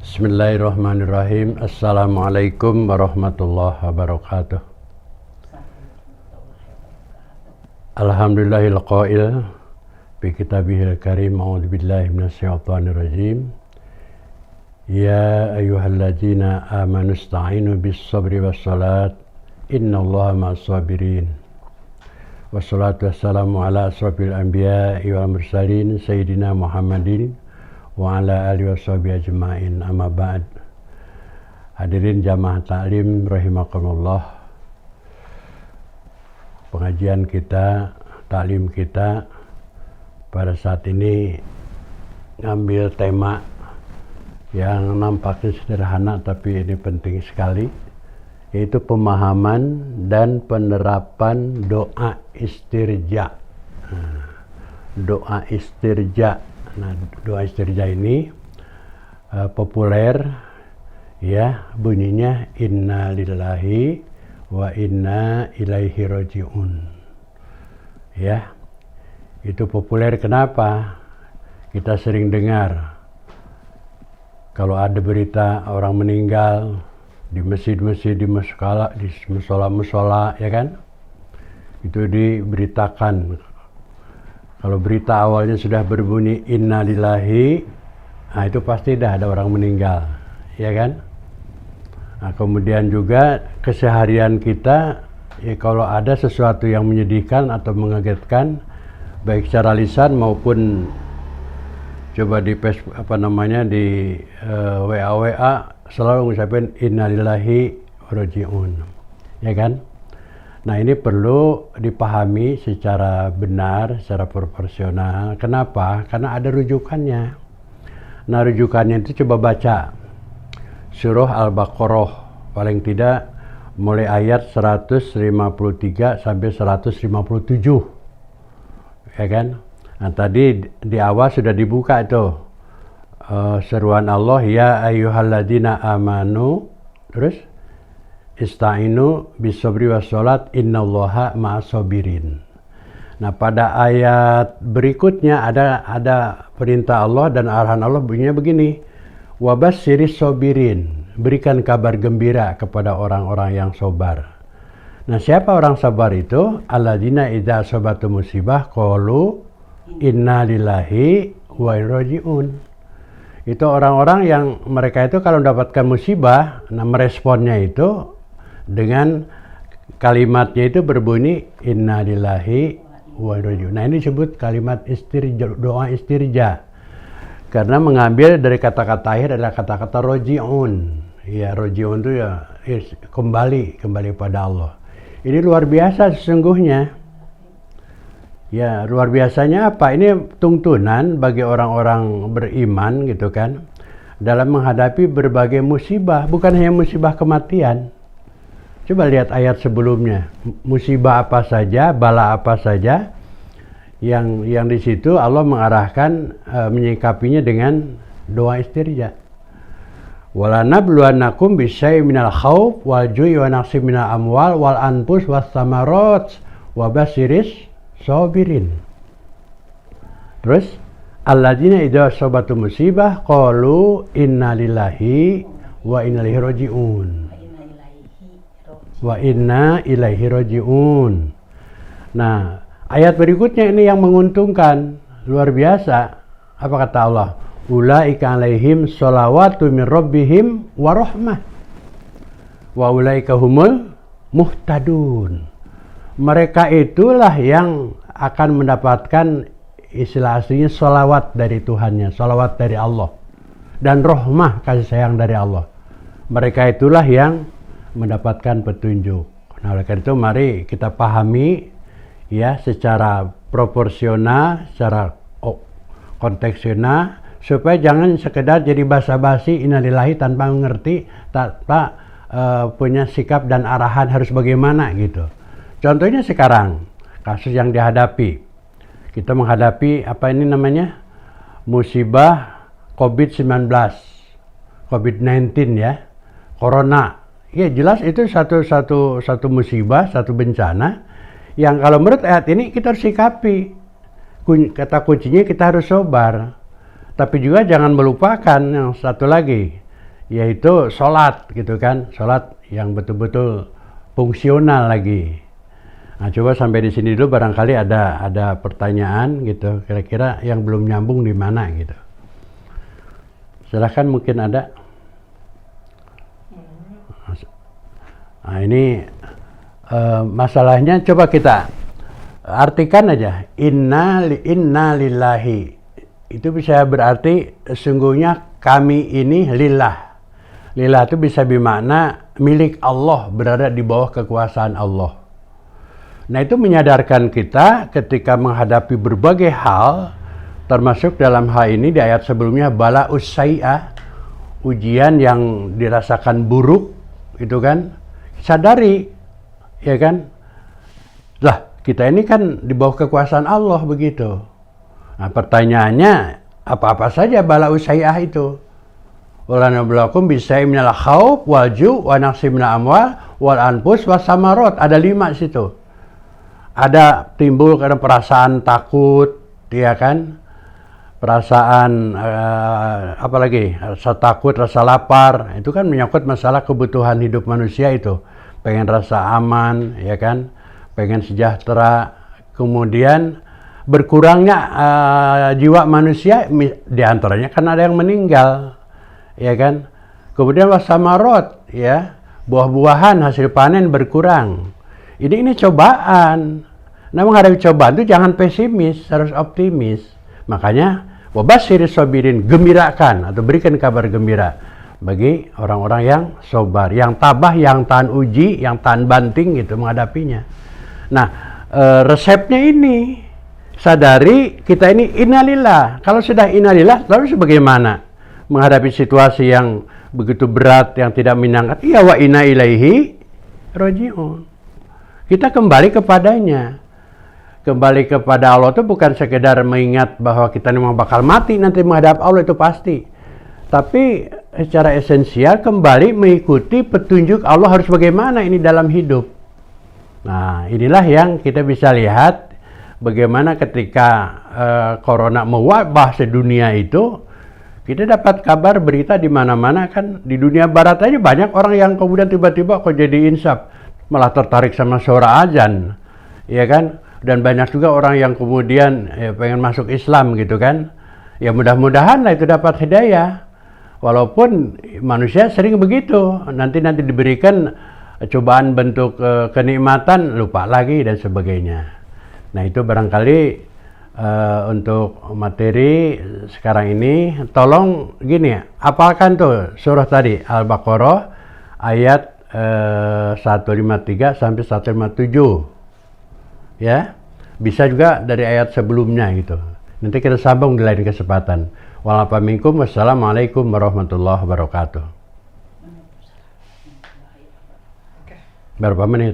Bismillahirrahmanirrahim. Assalamualaikum warahmatullahi wabarakatuh. Alhamdulillahil qail bi kitabihil karim. A'udzu billahi minasyaitonir rajim. Ya ayyuhalladzina amanu ista'inu bis sabri was salat. Innallaha ma'as sabirin. Wassalatu wassalamu ala asrofil anbiya'i wal mursalin sayyidina Muhammadin wa ala alihi washabihi ajma'in, amma ba'd. Hadirin jamaah taklim rahimakumullah. Pengajian kita, taklim kita pada saat ini ngambil tema yang nampaknya sederhana tapi ini penting sekali, yaitu pemahaman dan penerapan doa istirja. Doa istirja. Nah, doa istirja ini populer, ya, bunyinya inna lillahi wa inna ilaihi raji'un. Ya, itu populer kenapa? Kita sering dengar kalau ada berita orang meninggal di masjid-masjid, di musola-musola, ya kan? Itu diberitakan. Kalau berita awalnya sudah berbunyi inna lillahi, nah itu pasti dah ada orang meninggal, ya kan? Nah, kemudian juga keseharian kita, ya, kalau ada sesuatu yang menyedihkan atau mengagetkan, baik secara lisan maupun coba di di WA selalu mengucapkan innalillahi raji'un, ya kan? Nah, ini perlu dipahami secara benar, secara proporsional. Kenapa? Karena ada rujukannya. Nah, rujukannya itu coba baca surah Al-Baqarah, paling tidak mulai ayat 153 sampai 157, ya kan? Nah, tadi di awal sudah dibuka itu seruan Allah, ya ayyuhalladzina amanu, terus ista'inu bisabri wassalat innallaha ma'as sabirin. Nah, pada ayat berikutnya ada perintah Allah dan arahan Allah bunyinya begini, wabasyiris sabirin, berikan kabar gembira kepada orang-orang yang sabar. Nah, siapa orang sabar itu? Alladzina idza asabatu musibah qalu inna lillahi wa inna raji'un. Itu orang-orang yang mereka itu kalau mendapatkan musibah, nah meresponnya itu dengan kalimatnya itu berbunyi inna lillahi wa inna raji'un. Nah, ini disebut kalimat istirja, doa istirja, karena mengambil dari kata-kata akhir adalah kata-kata roji'un. Ya, roji'un itu ya kembali pada Allah. Ini luar biasa sesungguhnya. Ya, luar biasanya apa? Ini tuntunan bagi orang-orang beriman gitu kan, dalam menghadapi berbagai musibah, bukan hanya musibah kematian. Coba lihat ayat sebelumnya, musibah apa saja, bala apa saja yang di situ Allah mengarahkan menyikapinya dengan doa istirja. Wala nabluwannakum bisyai'in minal khauf wal ju'i wa naqsin minal amwal wal anfus was samarat wa basyiris sabirin. Terus alladzina idza asabatu musibah qalu inna lillahi wa inna ilaihi raji'un. Wa inna ilaihi raji'un. Nah, ayat berikutnya ini yang menguntungkan, luar biasa. Apa kata Allah? Ulaika alaihim sholawatu min rabbihim wa rahmah wa ulaika humul muhtadun. Mereka itulah yang akan mendapatkan istilah aslinya sholawat dari Tuhannya, sholawat dari Allah, dan rahmah, kasih sayang dari Allah. Mereka itulah yang mendapatkan petunjuk. Nah, oleh karena itu mari kita pahami ya secara proporsional, secara konteksional, supaya jangan sekedar jadi basa-basi innalillahi tanpa mengerti, tanpa punya sikap dan arahan harus bagaimana gitu. Contohnya sekarang kasus yang dihadapi, kita menghadapi apa ini namanya musibah COVID-19, COVID-19 ya, corona. Ya, jelas itu satu musibah, satu bencana yang kalau menurut ayat ini kita harus sikapi. Kata kuncinya kita harus sabar. Tapi juga jangan melupakan yang satu lagi. yaitu sholat gitu kan, sholat yang betul-betul fungsional lagi. Nah, coba sampai di sini dulu, barangkali ada pertanyaan gitu, kira-kira yang belum nyambung di mana gitu. Silahkan, mungkin ada. Nah, ini masalahnya coba kita artikan aja, inna lillahi. Itu bisa berarti sesungguhnya kami ini lillah. Lillah itu bisa bermakna milik Allah, berada di bawah kekuasaan Allah. Nah, itu menyadarkan kita ketika menghadapi berbagai hal, termasuk dalam hal ini di ayat sebelumnya, bala usai'ah, ujian yang dirasakan buruk, itu kan, sadari, ya kan, lah kita ini kan di bawah kekuasaan Allah begitu. Nah, pertanyaannya, apa-apa saja bala usai'ah itu? Walanabluwakum bisai minal khauf wal ju' wa naqsi minal amwal wal anfus was samarot. Ada 5 situ. Ada timbul karena perasaan takut, ya kan? Perasaan apa lagi? Rasa takut, rasa lapar. Itu kan menyangkut masalah kebutuhan hidup manusia itu. Pengen rasa aman, ya kan? Pengen sejahtera. Kemudian berkurangnya jiwa manusia, diantaranya kan ada yang meninggal, ya kan? Kemudian wasamarot, ya, buah-buahan hasil panen berkurang. Ini cobaan. Nah, menghadapi cobaan itu jangan pesimis, harus optimis. Makanya wabasyiris sabirin, gembirakan atau berikan kabar gembira bagi orang-orang yang sabar, yang tabah, yang tahan uji, yang tahan banting gitu menghadapinya. Nah, resepnya ini sadari kita ini innalillah. Kalau sudah innalillah, lalu sebagaimana menghadapi situasi yang begitu berat, yang tidak menyenangkan? Iya, wa inna ilaihi raji'un. Kita kembali kepadanya. Kembali kepada Allah itu bukan sekedar mengingat bahwa kita memang bakal mati nanti menghadap Allah, itu pasti. Tapi secara esensial kembali mengikuti petunjuk Allah harus bagaimana ini dalam hidup. Nah, inilah yang kita bisa lihat bagaimana ketika corona mewabah sedunia itu, kita dapat kabar berita di mana-mana kan. Di dunia barat aja banyak orang yang kemudian tiba-tiba kok jadi insaf, malah tertarik sama suara azan, ya kan? Dan banyak juga orang yang kemudian pengen masuk Islam gitu kan. Ya mudah-mudahan lah itu dapat hidayah. Walaupun manusia sering begitu, nanti diberikan cobaan bentuk kenikmatan, lupa lagi dan sebagainya. Nah, itu barangkali untuk materi sekarang ini, tolong gini ya, hafalkan tuh surah tadi Al-Baqarah ayat 153 sampai 157, ya. Bisa juga dari ayat sebelumnya gitu. Nanti kita sambung di lain kesempatan. Wassalamualaikum warahmatullahi wabarakatuh. Berapa menit?